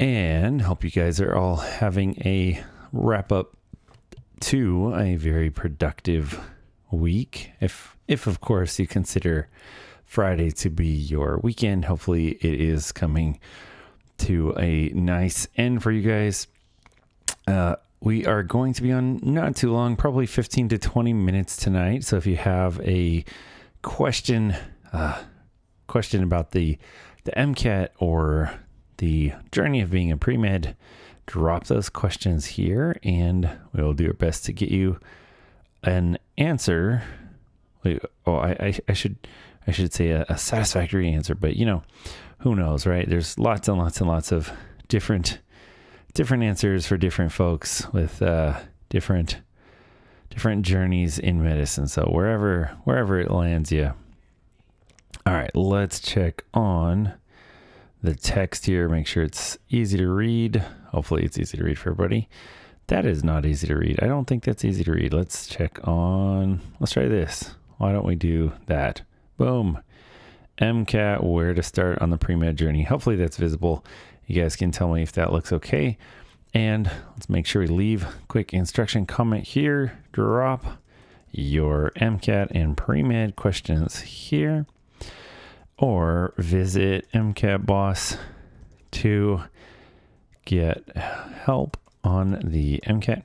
and hope you guys are all having a wrap up to a very productive week. If of course you consider Friday to be your weekend, hopefully it is coming to a nice end for you guys. We are going to be on not too long, probably 15 to 20 minutes tonight. So if you have a question about the MCAT or the journey of being a pre-med, drop those questions here and we'll do our best to get you an answer. I should say a satisfactory answer, but who knows, right? There's lots and lots and lots of different answers for different folks with different journeys in medicine. So wherever it lands you. All right, let's check on the text here. Make sure it's easy to read. Hopefully it's easy to read for everybody. That is not easy to read. I don't think that's easy to read. Let's try this. Why don't we do that? Boom. MCAT, where to start on the pre-med journey. Hopefully that's visible. You guys can tell me if that looks okay. And let's make sure we leave quick instruction comment here. Drop your MCAT and pre-med questions here. Or visit MCAT Boss to get help on the MCAT.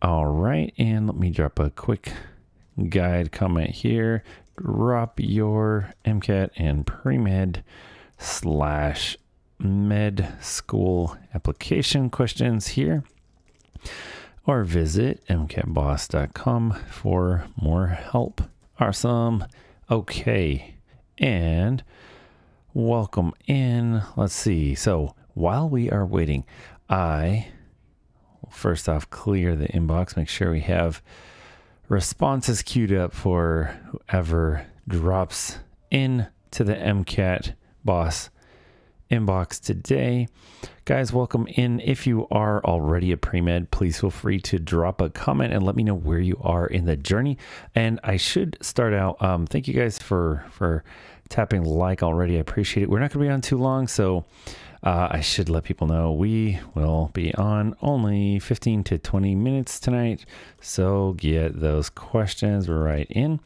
All right, and let me drop a quick guide comment here. Drop your MCAT and pre-med / med school application questions here. Or visit mcatboss.com for more help. Awesome. Okay. And welcome in. Let's see. So while we are waiting, I will first off clear the inbox, make sure we have responses queued up for whoever drops in to the MCAT Boss inbox today. Guys, welcome in. If you are already a pre-med, please feel free to drop a comment and let me know where you are in the journey. And I should start out, thank you guys for tapping like already. I appreciate it. We're not going to be on too long, so I should let people know we will be on only 15 to 20 minutes tonight. So get those questions right in.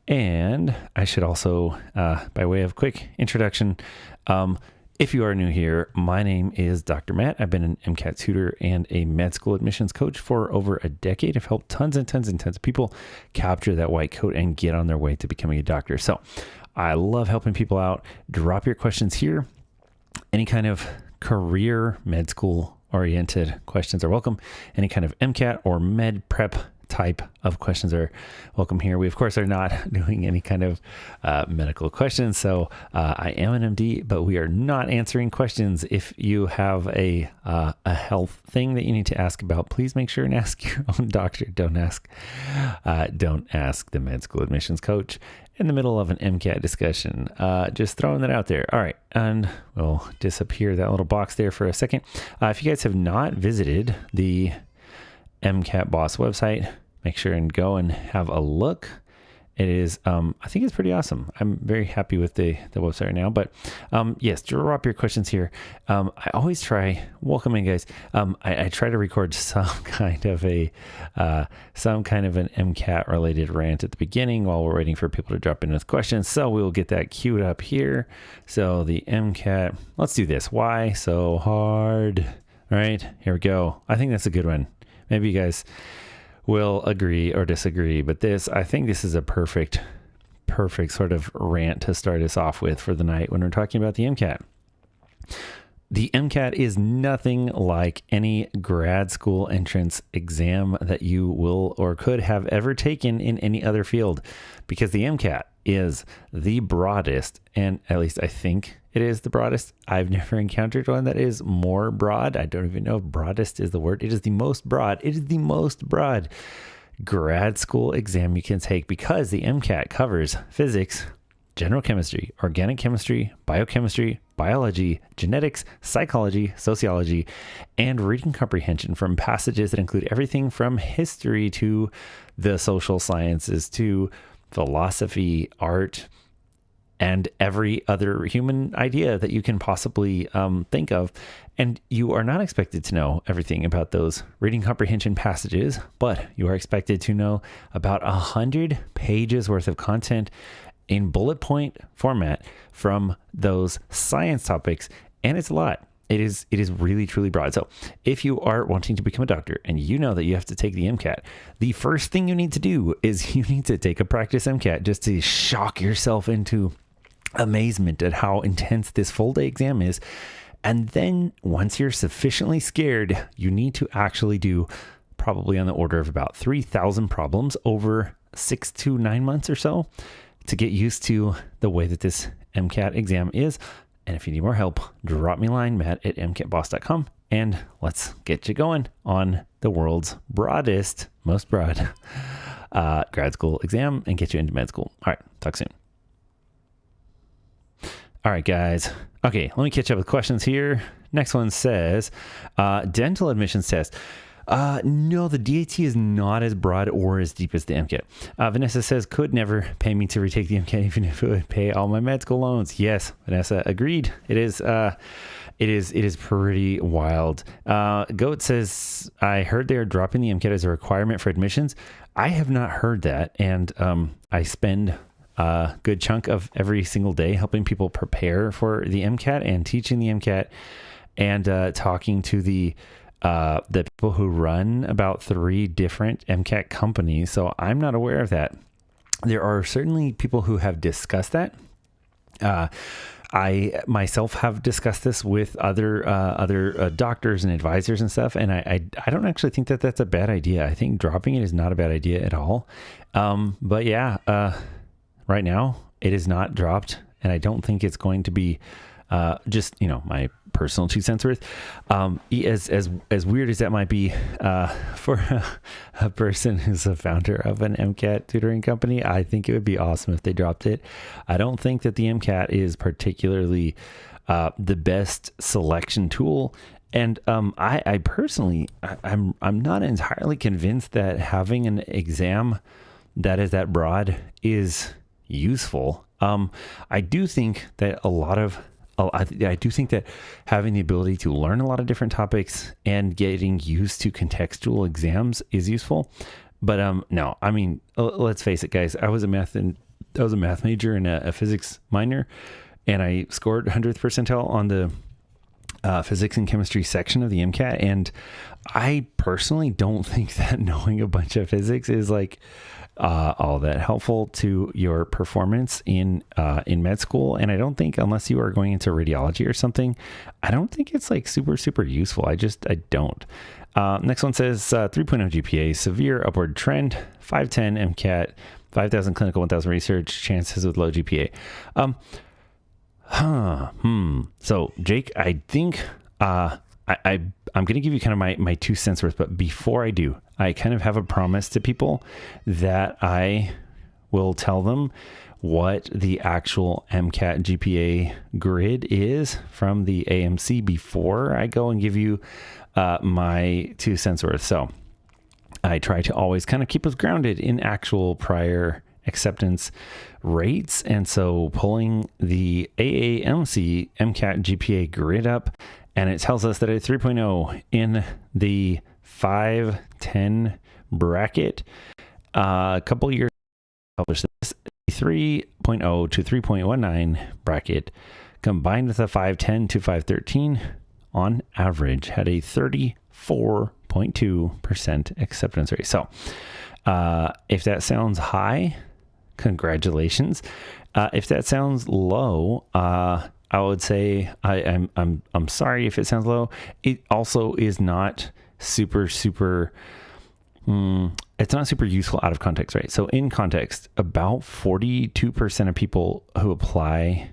And I should also, by way of quick introduction, if you are new here, my name is Dr. Matt. I've been an MCAT tutor and a med school admissions coach for over a decade. I've helped tons and tons and tons of people capture that white coat and get on their way to becoming a doctor. So I love helping people out. Drop your questions here. Any kind of career med school oriented questions are welcome. Any kind of MCAT or med prep type of questions are welcome here. We of course are not doing any kind of medical questions. So I am an MD, but we are not answering questions. If you have a health thing that you need to ask about, please make sure and ask your own doctor. Don't ask the med school admissions coach in the middle of an MCAT discussion. Just throwing that out there. All right. And we'll disappear that little box there for a second. If you guys have not visited the MCAT Boss website, make sure and go and have a look. It is, I think it's pretty awesome. I'm very happy with the website right now, but yes, drop your questions here. I always try, welcome in guys. I try to record some kind of an MCAT related rant at the beginning while we're waiting for people to drop in with questions. So we'll get that queued up here. So the MCAT, let's do this. Why so hard? All right, here we go. I think that's a good one. Maybe you guys will agree or disagree, but I think this is a perfect sort of rant to start us off with for the night when we're talking about the MCAT. The MCAT is nothing like any grad school entrance exam that you will or could have ever taken in any other field, because the MCAT is the broadest, and at least I think it is the broadest. I've never encountered one that is more broad. I don't even know if broadest is the word. It is the most broad. It is the most broad grad school exam you can take, because the MCAT covers physics, general chemistry, organic chemistry, biochemistry, biology, genetics, psychology, sociology, and reading comprehension from passages that include everything from history to the social sciences to philosophy, art, and every other human idea that you can possibly think of. And you are not expected to know everything about those reading comprehension passages, but you are expected to know about 100 pages worth of content in bullet point format from those science topics. And it's a lot. It is really, truly broad. So if you are wanting to become a doctor and you know that you have to take the MCAT, the first thing you need to do is you need to take a practice MCAT just to shock yourself into amazement at how intense this full day exam is. And then once you're sufficiently scared, you need to actually do probably on the order of about 3,000 problems over 6 to 9 months or so to get used to the way that this MCAT exam is. And if you need more help, drop me a line, matt@mcatboss.com, and let's get you going on the world's most broad grad school exam and get you into med school. All right, talk soon. All right, guys. Okay, let me catch up with questions here. Next one says, dental admissions test. No, the DAT is not as broad or as deep as the MCAT. Vanessa says, could never pay me to retake the MCAT even if it would pay all my med school loans. Yes, Vanessa, agreed. It is pretty wild. Goat says, I heard they are dropping the MCAT as a requirement for admissions. I have not heard that. And I spend a good chunk of every single day helping people prepare for the MCAT and teaching the MCAT and talking to the people who run about 3 different MCAT companies. So I'm not aware of that. There are certainly people who have discussed that. I myself have discussed this with other doctors and advisors and stuff. And I don't actually think that that's a bad idea. I think dropping it is not a bad idea at all. But yeah, right now it is not dropped, and I don't think it's going to be just, my personal 2 cents worth. As weird as that might be for a person who's a founder of an MCAT tutoring company, I think it would be awesome if they dropped it. I don't think that the MCAT is particularly the best selection tool. And I personally, I'm not entirely convinced that having an exam that is that broad is useful. I do think that I do think that having the ability to learn a lot of different topics and getting used to contextual exams is useful. But no, I mean, let's face it, guys. I was a math major and a physics minor, and I scored 100th percentile on the physics and chemistry section of the MCAT. And I personally don't think that knowing a bunch of physics is like all that helpful to your performance in med school. And I don't think, unless you are going into radiology or something, I don't think it's like super, super useful. I don't. Next one says 3.0 GPA, severe upward trend, 510 MCAT, 5,000 clinical, 1,000 research, chances with low GPA. So Jake, I think I'm going to give you kind of my 2 cents worth, but before I do, I kind of have a promise to people that I will tell them what the actual MCAT GPA grid is from the AMC before I go and give you my 2 cents worth. So I try to always kind of keep us grounded in actual prior acceptance rates. And so pulling the AAMC MCAT GPA grid up, and it tells us that a 3.0 in the 510 bracket, a couple years published this 3.0 to 3.19 bracket combined with a 510 to 513 on average had a 34.2% acceptance rate. So if that sounds high, congratulations. If that sounds low, I would say I'm sorry if it sounds low. It also is not super it's not super useful out of context, right? So in context, about 42% of people who apply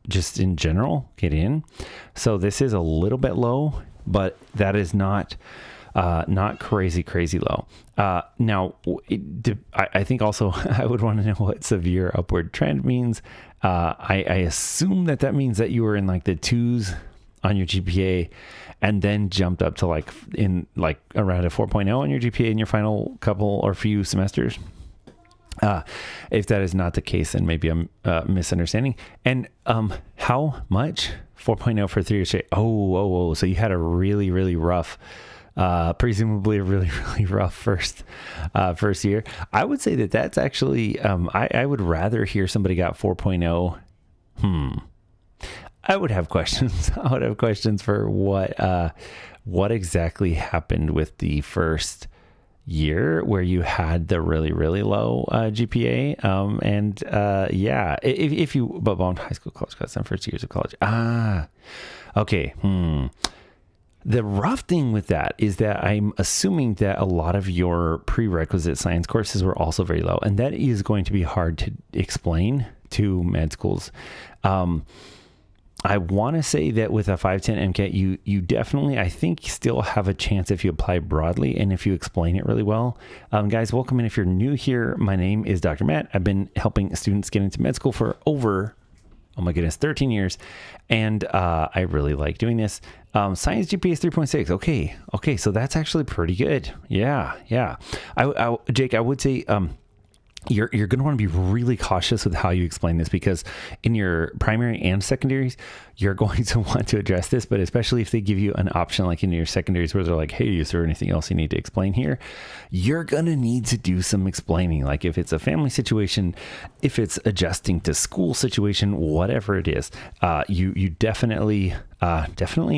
just in general get in. So this is a little bit low, but that is not crazy low. Now, I think also I would want to know what severe upward trend means. I assume that means that you were in like the 2s on your GPA and then jumped up to like in like around a 4.0 on your GPA in your final couple or few semesters. If that is not the case, then maybe I'm misunderstanding. And how much? 4.0 for 3 years straight. Oh. So you had a really, really rough, presumably a really, really rough first year. I would say that's actually, I would rather hear somebody got 4.0. I would have questions. I would have questions for what exactly happened with the first year where you had the really, really low GPA. If you, but on high school, college class, and first years of college. Okay. The rough thing with that is that I'm assuming that a lot of your prerequisite science courses were also very low, and that is going to be hard to explain to med schools. I want to say that with a 510 MCAT, you definitely, I think, still have a chance if you apply broadly and if you explain it really well. Guys, welcome in. If you're new here, my name is Dr. Matt. I've been helping students get into med school for over, 13 years. And I really like doing this. Science GPA is 3.6. Okay. So that's actually pretty good. Yeah. Jake, I would say, you're going to want to be really cautious with how you explain this, because in your primary and secondaries, you're going to want to address this, but especially if they give you an option like in your secondaries where they're like, hey, is there anything else you need to explain here? You're going to need to do some explaining. Like if it's a family situation, if it's adjusting to school situation, whatever it is, you definitely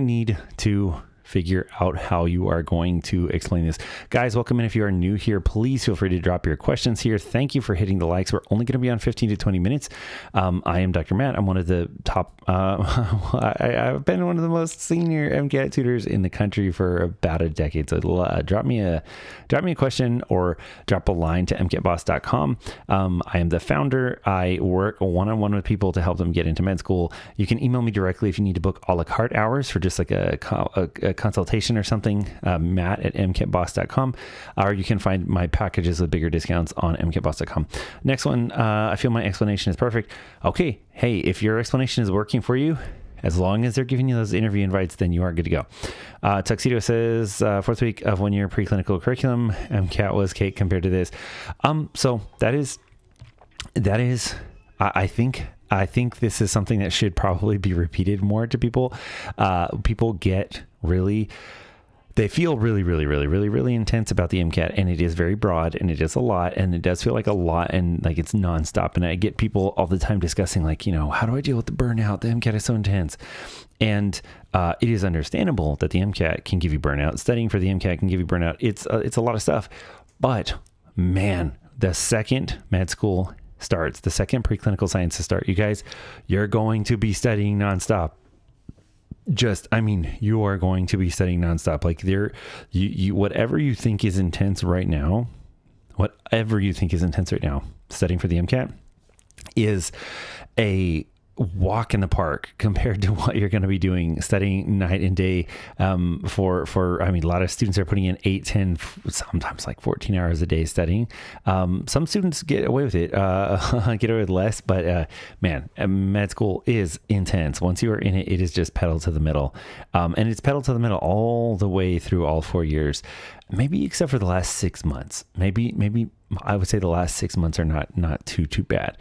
need to figure out how you are going to explain this. Guys, welcome in. If you are new here, please feel free to drop your questions here. Thank you for hitting the likes. We're only going to be on 15 to 20 minutes. I am Dr. Matt. I'm one of the top, I've been one of the most senior MCAT tutors in the country for about a decade. So drop me a question or drop a line to mcatboss.com. I am the founder. I work one-on-one with people to help them get into med school. You can email me directly if you need to book a la carte hours for just like a consultation or something, matt@mcatboss.com, or you can find my packages with bigger discounts on mcatboss.com. Next one, I feel my explanation is perfect. Okay, hey, if your explanation is working for you, as long as they're giving you those interview invites, then you are good to go. Tuxedo says, fourth week of 1 year preclinical curriculum, MCAT was cake compared to this. So that is, I think this is something that should probably be repeated more to people. People they feel really intense about the MCAT, and it is very broad, and it is a lot, and it does feel like a lot, and like it's nonstop. And I get people all the time discussing like, how do I deal with the burnout? The MCAT is so intense. And it is understandable that the MCAT can give you burnout. Studying for the MCAT can give you burnout. It's a lot of stuff. But man, the second med school starts, the second preclinical sciences start, you guys, you're going to be studying nonstop. You are going to be studying nonstop. Like whatever you think is intense right now, studying for the MCAT is a walk in the park compared to what you're going to be doing, studying night and day. A lot of students are putting in 8, 10, sometimes like 14 hours a day studying. Some students get away with it, get away with less, but med school is intense. Once you are in it, it is just pedal to the metal. And it's pedal to the metal all the way through all 4 years, maybe except for the last 6 months. Maybe I would say the last 6 months are not too bad.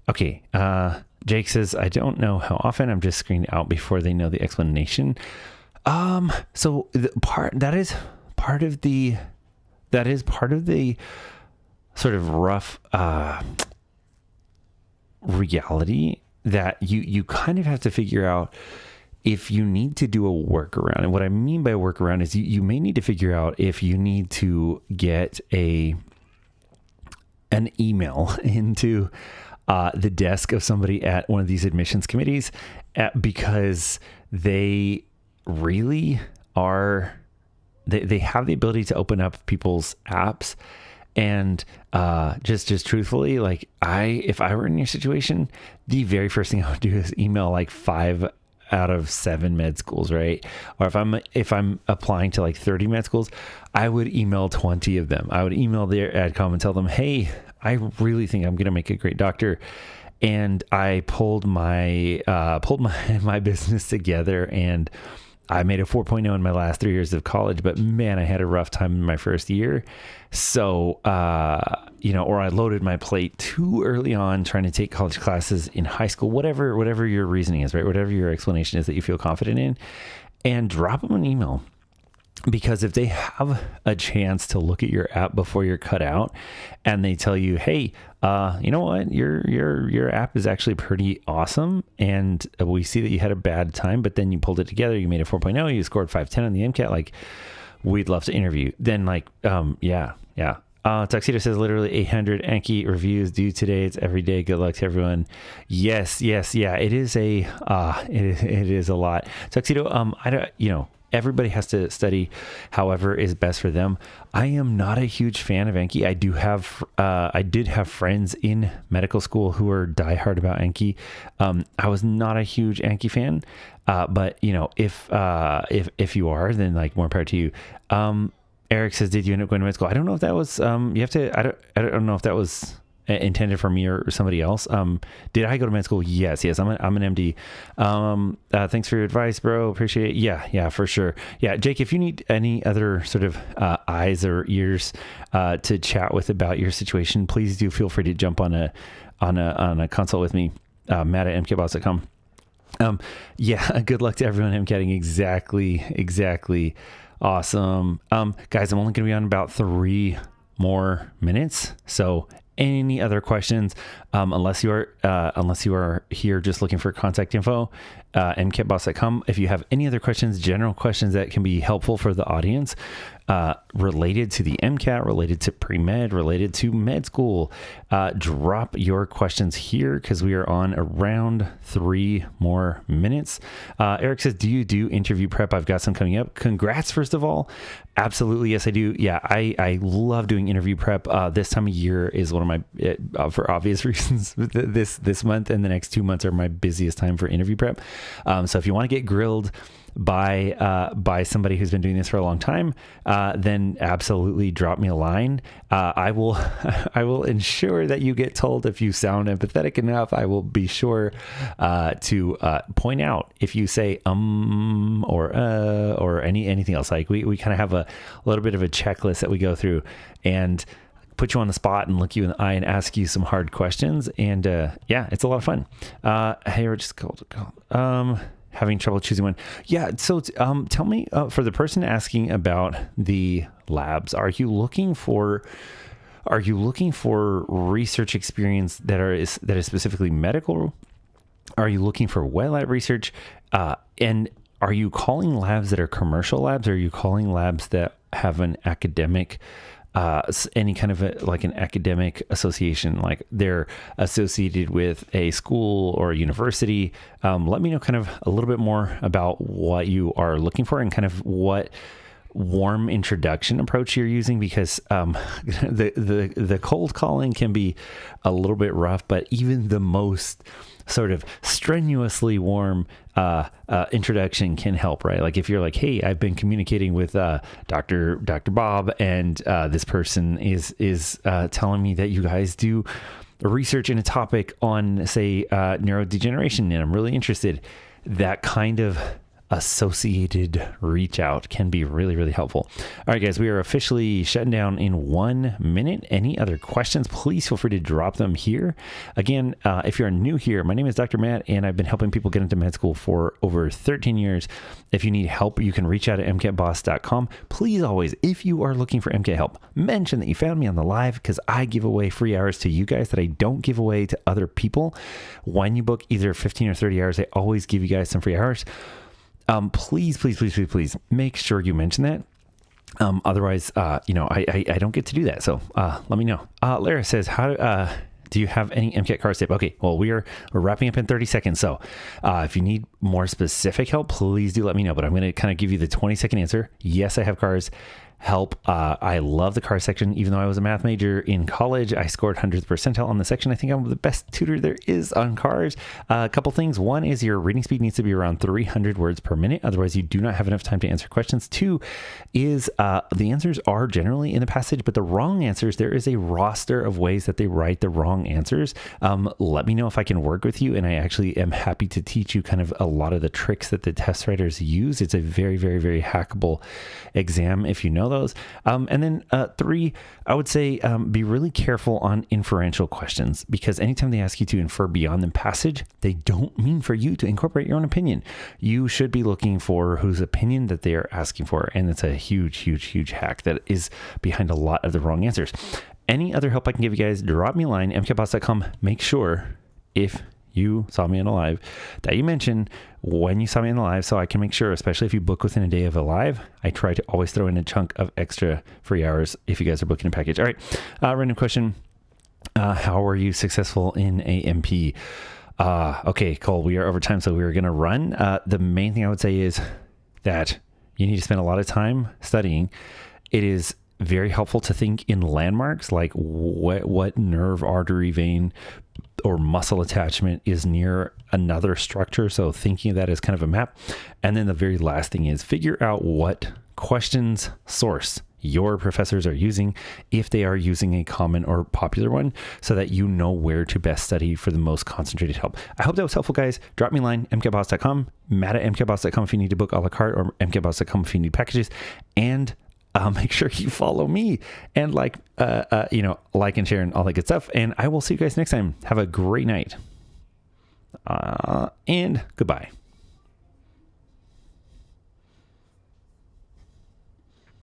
Okay. Jake says, I don't know how often. I'm just screened out before they know the explanation. So that is part of the sort of rough, reality that you kind of have to figure out if you need to do a workaround. And what I mean by workaround is you may need to figure out if you need to get an email into the desk of somebody at one of these admissions committees, because they really are, they have the ability to open up people's apps. And just truthfully, like if I were in your situation, the very first thing I would do is email like 5 out of 7 med schools, right? Or if I'm applying to like 30 med schools, I would email 20 of them. I would email their AdCom and tell them, hey, I really think I'm going to make a great doctor. And I pulled my business together, and I made a 4.0 in my last 3 years of college, but man, I had a rough time in my first year. So, or I loaded my plate too early on trying to take college classes in high school, whatever your reasoning is, right? Whatever your explanation is that you feel confident in, and drop them an email. Because if they have a chance to look at your app before you're cut out and they tell you, hey, you know what, your app is actually pretty awesome. And we see that you had a bad time, but then you pulled it together. You made a 4.0, you scored 510 on the MCAT. Like, we'd love to interview. Then yeah. Tuxedo says literally 800 Anki reviews due today. It's every day. Good luck to everyone. Yes. Yeah, it is it is a lot. Tuxedo, everybody has to study however is best for them. I am not a huge fan of Anki. I did have friends in medical school who were diehard about Anki. I was not a huge Anki fan. But if you are, then like more power to you. Eric says, did you end up going to med school? I don't know if that was, I don't know if that was intended for me or somebody else. Did I go to med school? Yes. I'm an MD. Thanks for your advice, bro. Appreciate it. Yeah, for sure. Yeah. Jake, if you need any other sort of, eyes or ears, to chat with about your situation, please do feel free to jump on a consult with me, Matt at MCATboss.com. Good luck to everyone MCATting. Exactly. Awesome. Guys, I'm only going to be on about 3 more minutes. So any other questions, unless you are here just looking for contact info, MCATboss.com. If you have any other questions, general questions that can be helpful for the audience, related to the MCAT, related to pre-med, related to med school, drop your questions here because we are on around 3 more minutes. Eric says, do you do interview prep? I've got some coming up. Congrats, first of all. Absolutely. Yes, I do. Yeah, I love doing interview prep. This time of year is one of my, for obvious reasons, this month and the next 2 months are my busiest time for interview prep. So if you want to get grilled by somebody who's been doing this for a long time, then absolutely drop me a line. I will ensure that you get told if you sound empathetic enough. I will be sure to point out if you say or anything else. Like we kind of have a little bit of a checklist that we go through and put you on the spot and look you in the eye and ask you some hard questions. And it's a lot of fun. Hey, we're just called. Having trouble choosing one. Yeah. So tell me, for the person asking about the labs, are you looking for research experience that is specifically medical? Are you looking for wet lab research? And are you calling labs that are commercial labs? Or are you calling labs that have an academic, any kind of an academic association, like they're associated with a school or a university? Let me know kind of a little bit more about what you are looking for and kind of what warm introduction approach you're using, because the cold calling can be a little bit rough, but even the most sort of strenuously warm introduction can help, right? Like if you're like, hey, I've been communicating with Dr. Bob, and this person is telling me that you guys do research in a topic on, say, neurodegeneration, and I'm really interested. That kind of associated reach out can be really, really helpful. All right, guys, we are officially shutting down in 1 minute. Any other questions, please feel free to drop them here. Again, if you're new here, my name is Dr. Matt, and I've been helping people get into med school for over 13 years. If you need help, you can reach out at MCATboss.com. Please always, if you are looking for MCAT help, mention that you found me on the live, because I give away free hours to you guys that I don't give away to other people. When you book either 15 or 30 hours, I always give you guys some free hours. Please make sure you mention that. Otherwise, I don't get to do that. So, let me know. Lara says, do you have any MCAT cars tip? Okay. Well, we're wrapping up in 30 seconds. So, if you need more specific help, please do let me know, but I'm going to kind of give you the 20-second answer. Yes, I have cars help. I love the car section. Even though I was a math major in college, I scored 100th percentile on the section. I think I'm the best tutor there is on cars. A couple things. One is your reading speed needs to be around 300 words per minute. Otherwise, you do not have enough time to answer questions. 2 is the answers are generally in the passage, but the wrong answers, there is a roster of ways that they write the wrong answers. Let me know if I can work with you, and I actually am happy to teach you kind of a lot of the tricks that the test writers use. It's a very, very, very hackable exam if you know those. And then 3, I would say be really careful on inferential questions, because anytime they ask you to infer beyond the passage, they don't mean for you to incorporate your own opinion. You should be looking for whose opinion that they are asking for. And it's a huge hack that is behind a lot of the wrong answers. Any other help I can give you guys, drop me a line, mcatboss.com. Make sure if you saw me in a live that you mention when you saw me in the live, so I can make sure, especially if you book within a day of a live, I try to always throw in a chunk of extra free hours if you guys are booking a package. All right. Random question. How are you successful in AMP? Okay, Cole, we are over time, so we're going to run. The main thing I would say is that you need to spend a lot of time studying. It is very helpful to think in landmarks, like what nerve, artery, vein, or muscle attachment is near another structure. So thinking of that as kind of a map. And then the very last thing is figure out what questions source your professors are using, if they are using a common or popular one, so that you know where to best study for the most concentrated help. I hope that was helpful, guys. Drop me a line, mcatboss.com, Matt at mcatboss.com if you need to book a la carte, or mcatboss.com if you need packages. And make sure you follow me and like and share and all that good stuff. And I will see you guys next time. Have a great night. And goodbye.